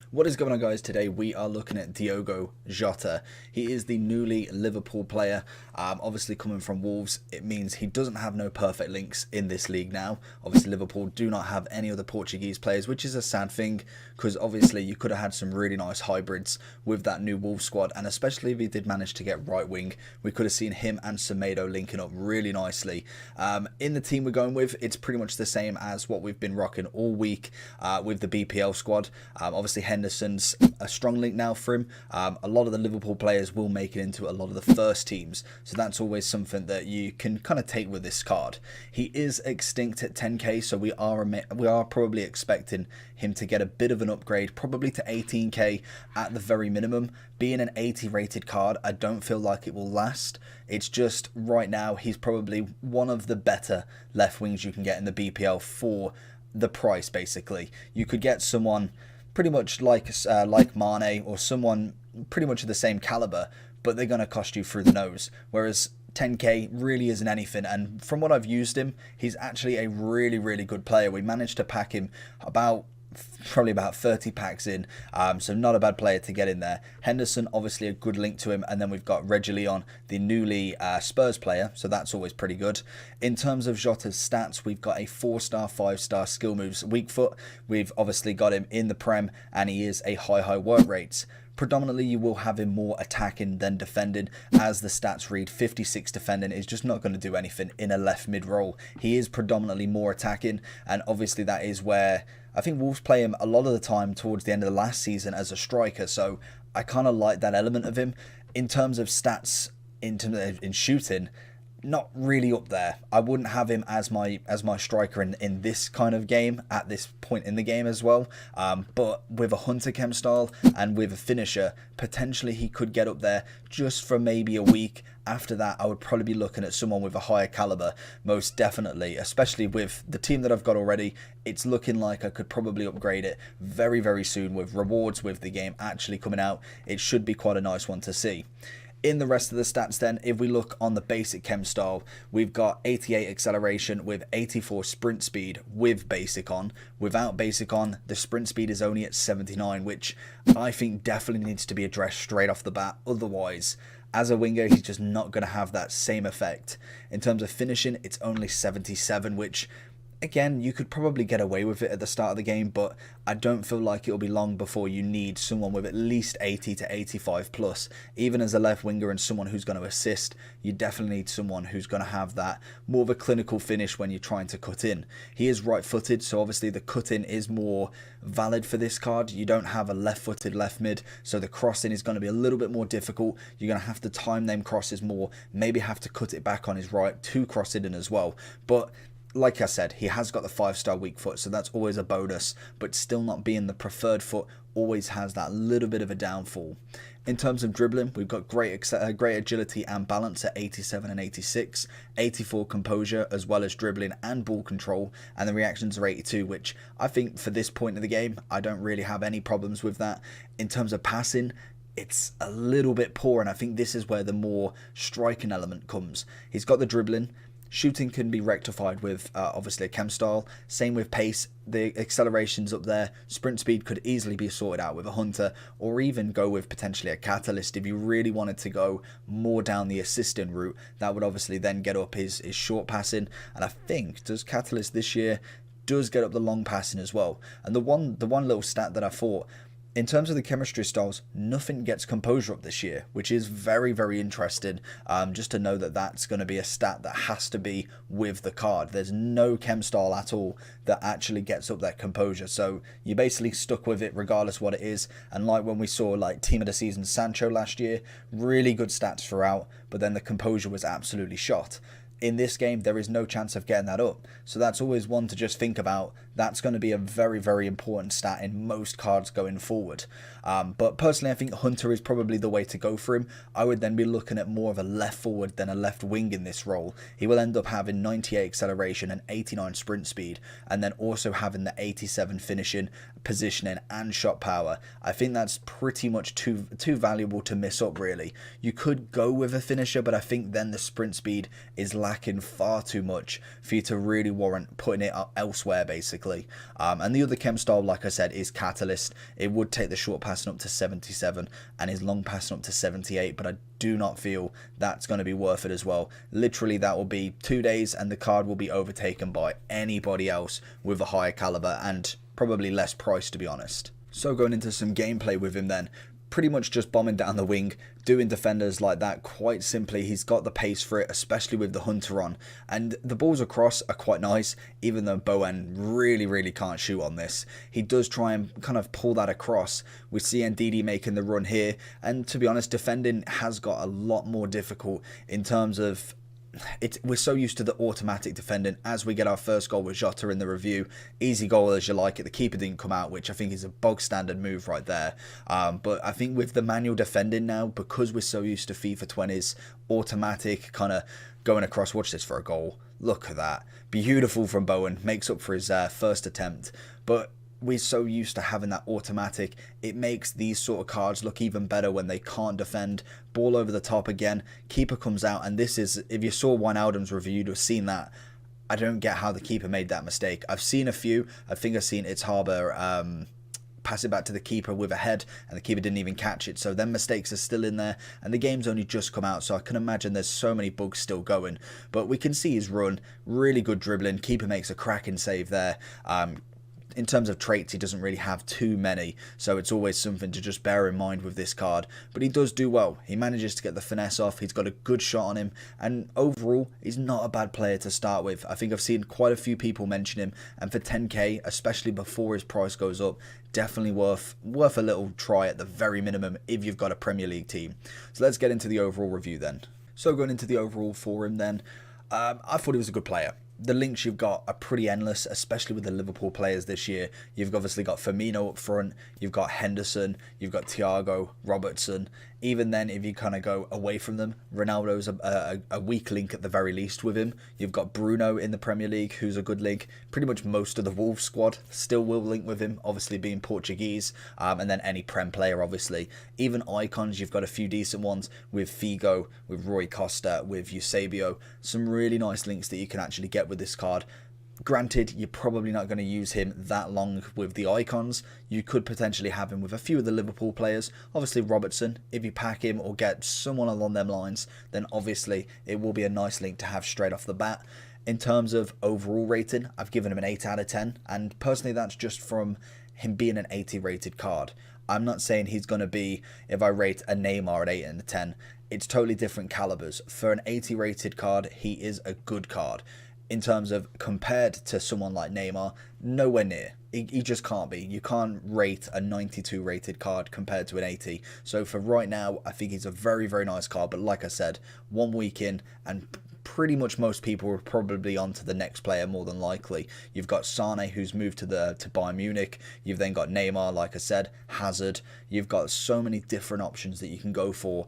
What is going on, guys? Today we are looking at Diogo Jota. He is the newly Liverpool player. Obviously coming from Wolves, it means he doesn't have no perfect links in this league now. Obviously Liverpool do not have any other Portuguese players, which is a sad thing because obviously you could have had some really nice hybrids with that new Wolves squad, and especially if he did manage to get right wing, we could have seen him and Semedo linking up really nicely. In the team we're going with, it's pretty much the same as what we've been rocking all week with the BPL squad. Obviously Henderson's a strong link now for him. A lot of the Liverpool players will make it into a lot of the first teams, so that's always something that you can kind of take with this card. He is extinct at 10k, so we are probably expecting him to get a bit of an upgrade, probably to 18k at the very minimum. Being an 80 rated card, I don't feel like it will last. It's just right now he's probably one of the better left wings you can get in the BPL for the price. Basically, you could get someone pretty much like Mane, or someone pretty much of the same caliber, but they're going to cost you through the nose. Whereas 10k really isn't anything, and from what I've used him, he's actually a really good player. We managed to pack him probably about 30 packs in, so not a bad player to get in there. Henderson, obviously a good link to him, and then we've got Reguilón, the newly Spurs player, so that's always pretty good. In terms of Jota's stats, we've got a 4-star, 5-star skill moves weak foot. We've obviously got him in the Prem, and he is a high work rates. Predominantly you will have him more attacking than defending, as the stats read. 56 defending is just not going to do anything in a left mid role. He is predominantly more attacking, and obviously that is where I think Wolves play him a lot of the time towards the end of the last season as a striker, so I kind of like that element of him. In terms of stats, in shooting, not really up there. I wouldn't have him as my striker in this kind of game at this point in the game as well. But with a Hunter Chem style and with a finisher, potentially he could get up there just for maybe a week. After that, I would probably be looking at someone with a higher caliber, most definitely, especially with the team that I've got already. It's looking like I could probably upgrade it very soon with rewards with the game actually coming out. It should be quite a nice one to see. In the rest of the stats then, if we look on the basic chem style, we've got 88 acceleration with 84 sprint speed with basic on. Without basic on, the sprint speed is only at 79, which I think definitely needs to be addressed straight off the bat. Otherwise, as a winger, he's just not going to have that same effect. In terms of finishing, it's only 77, which again, you could probably get away with it at the start of the game, but I don't feel like it'll be long before you need someone with at least 80 to 85 plus. Even as a left winger and someone who's going to assist, you definitely need someone who's going to have that more of a clinical finish when you're trying to cut in. He is right-footed, so obviously the cut-in is more valid for this card. You don't have a left-footed left mid, so the crossing is going to be a little bit more difficult. You're going to have to time them crosses more, maybe have to cut it back on his right to cross it in as well. But like I said, he has got the 5-star weak foot, so that's always a bonus, but still not being the preferred foot always has that little bit of a downfall. In terms of dribbling, we've got great agility and balance at 87 and 86, 84 composure as well as dribbling and ball control, and the reactions are 82, which I think for this point of the game, I don't really have any problems with that. In terms of passing, it's a little bit poor, and I think this is where the more striking element comes. He's got the dribbling. Shooting can be rectified with obviously a chem style. Same with pace, the acceleration's up there. Sprint speed could easily be sorted out with a Hunter, or even go with potentially a Catalyst if you really wanted to go more down the assisting route. That would obviously then get up his short passing, and I think does Catalyst this year does get up the long passing as well. And the one little stat that I thought, in terms of the chemistry styles, nothing gets composure up this year, which is very interesting. Just to know that that's going to be a stat that has to be with the card. There's no chem style at all that actually gets up that composure, so you're basically stuck with it regardless what it is. And like when we saw like team of the season Sancho last year, really good stats throughout, but then the composure was absolutely shot. In this game, there is no chance of getting that up. So that's always one to just think about. That's going to be a very important stat in most cards going forward. But personally, I think Hunter is probably the way to go for him. I would then be looking at more of a left forward than a left wing in this role. He will end up having 98 acceleration and 89 sprint speed, and then also having the 87 finishing, positioning and shot power. I think that's pretty much too valuable to miss up, really. You could go with a finisher, but I think then the sprint speed is lacking far too much for you to really warrant putting it up elsewhere, basically. And the other chem style, like I said, is Catalyst. It would take the short passing up to 77 and his long passing up to 78, but I do not feel that's going to be worth it as well. Literally, that will be 2 days and the card will be overtaken by anybody else with a higher caliber and probably less price, to be honest. So going into some gameplay with him then, pretty much just bombing down the wing, doing defenders like that quite simply. He's got the pace for it, especially with the Hunter on, and the balls across are quite nice, even though Bowen really can't shoot on this. He does try and kind of pull that across. We see Ndidi making the run here, and to be honest, defending has got a lot more difficult in terms of we're so used to the automatic defending. As we get our first goal with Jota in the review, easy goal as you like it. The keeper didn't come out, which I think is a bog standard move right there. But I think with the manual defending now, because we're so used to FIFA 20's automatic kind of going across, watch this for a goal. Look at that. Beautiful from Bowen. Makes up for his first attempt. But we're so used to having that automatic, it makes these sort of cards look even better when they can't defend. Ball over the top again, keeper comes out, and this is, if you saw Wijnaldum's review, you'd have seen that. I don't get how the keeper made that mistake. I've seen a few. I think I've seen It's Harbour pass it back to the keeper with a head, and the keeper didn't even catch it. So them mistakes are still in there, and the game's only just come out, so I can imagine there's so many bugs still going. But we can see his run, really good dribbling. Keeper makes a cracking save there. In terms of traits, he doesn't really have too many, so it's always something to just bear in mind with this card. But he does do well. He manages to get the finesse off. He's got a good shot on him, and overall, he's not a bad player to start with. I think I've seen quite a few people mention him, and for 10k, especially before his price goes up, definitely worth a little try at the very minimum if you've got a Premier League team. So let's get into the overall review then. So going into the overall for him then, I thought he was a good player. The links you've got are pretty endless, especially with the Liverpool players this year. You've obviously got Firmino up front, you've got Henderson, you've got Thiago, Robertson. Even then, if you kind of go away from them, Ronaldo's a weak link at the very least with him. You've got Bruno in the Premier League, who's a good link. Pretty much most of the Wolves squad still will link with him, obviously being Portuguese, and then any Prem player, obviously. Even icons, you've got a few decent ones with Figo, with Rui Costa, with Eusebio. Some really nice links that you can actually get with this card. Granted, you're probably not going to use him that long with the icons. You could potentially have him with a few of the Liverpool players. Obviously Robertson, if you pack him or get someone along them lines, then obviously it will be a nice link to have straight off the bat. In terms of overall rating, I've given him an 8 out of 10, and personally that's just from him being an 80 rated card. I'm not saying he's going to be, if I rate a Neymar at 8 out of 10, it's totally different calibers. For an 80 rated card, he is a good card. In terms of compared to someone like Neymar, nowhere near. He just can't be. You can't rate a 92 rated card compared to an 80. So for right now, I think he's a very nice card. But like I said, 1 week in, and pretty much most people are probably on to the next player more than likely. You've got Sane, who's moved to Bayern Munich. You've then got Neymar, like I said, Hazard. You've got so many different options that you can go for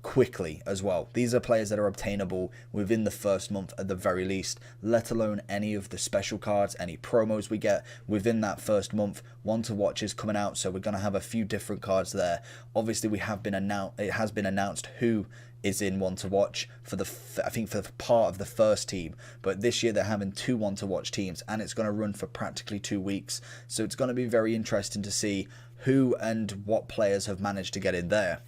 quickly as well. These are players that are obtainable within the first month at the very least, let alone any of the special cards, any promos we get within that first month. One to watch is coming out, so we're going to have a few different cards there. Obviously it has been announced who is in one to watch for I think for the part of the first team, but this year they're having 2 one to watch teams, and it's going to run for practically 2 weeks, so it's going to be very interesting to see who and what players have managed to get in there.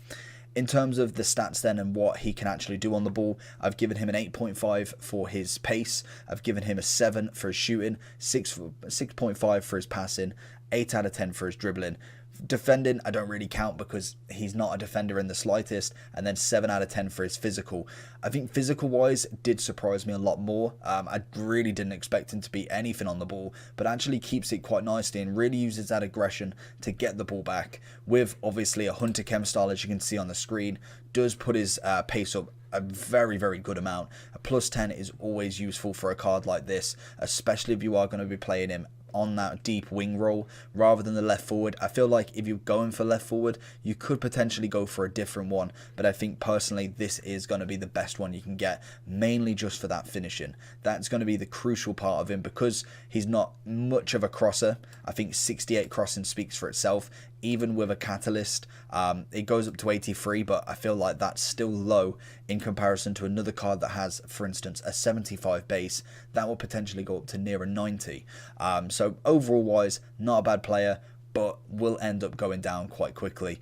In terms of the stats then and what he can actually do on the ball, I've given him an 8.5 for his pace, I've given him a 7 for his shooting, 6.5 for his passing, 8 out of 10 for his dribbling. Defending, I don't really count because he's not a defender in the slightest, and then 7 out of 10 for his physical. I think physical wise did surprise me a lot more. I really didn't expect him to be anything on the ball, but actually keeps it quite nicely and really uses that aggression to get the ball back, with obviously a Hunter Chem style, as you can see on the screen. Does put his pace up a very good amount. A +10 is always useful for a card like this, especially if you are going to be playing him on that deep wing role rather than the left forward. I feel like if you're going for left forward, you could potentially go for a different one, but I think personally this is going to be the best one you can get, mainly just for that finishing. That's going to be the crucial part of him, because he's not much of a crosser. I think 68 crossing speaks for itself. even with a catalyst. It goes up to 83, but I feel like that's still low in comparison to another card that has, for instance, a 75 base. That will potentially go up to near a 90. So overall wise, not a bad player, but will end up going down quite quickly.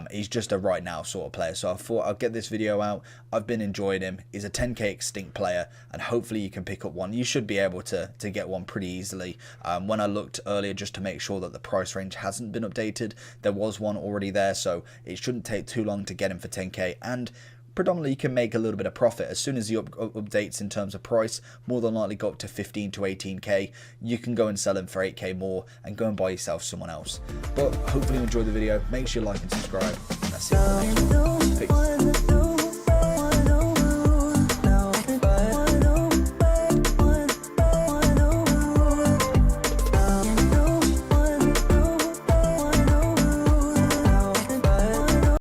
He's just a right now sort of player, so I thought I'll get this video out. I've been enjoying him. He's a 10k extinct player, and hopefully you can pick up one. You should be able to get one pretty easily. When I looked earlier just to make sure that the price range hasn't been updated, there was one already there, so it shouldn't take too long to get him for 10k, and predominantly you can make a little bit of profit. As soon as he updates in terms of price, more than likely go up to 15 to 18k, you can go and sell him for 8k more and go and buy yourself someone else. But hopefully you enjoyed the video. Make sure you like and subscribe, and that's it for the next one. Peace.